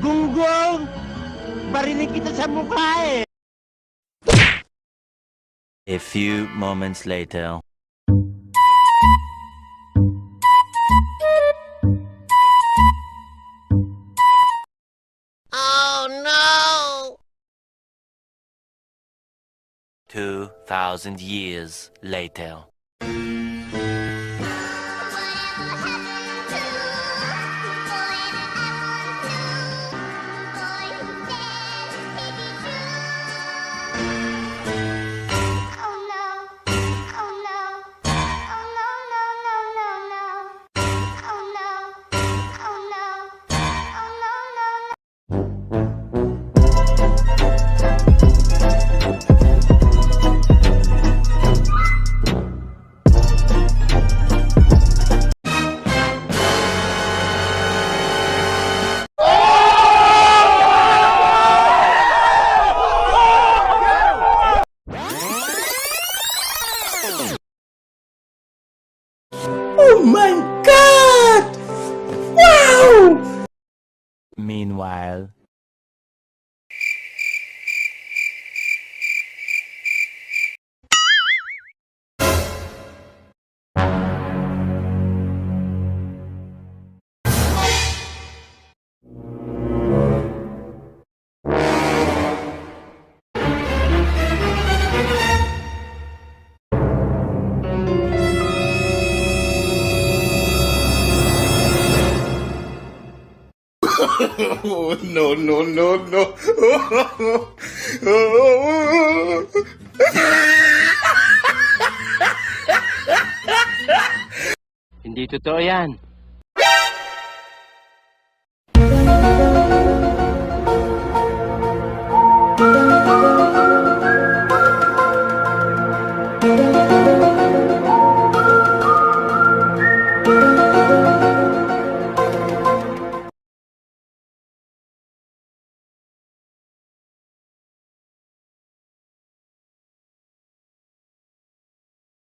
Gunggong! Barinig kita sa mukha eh! A few moments later. Oh no! 2,000 years later. Oh my God! Wow! Meanwhile. Oh, no, no, no, no. Hindi totoo yan. Oh,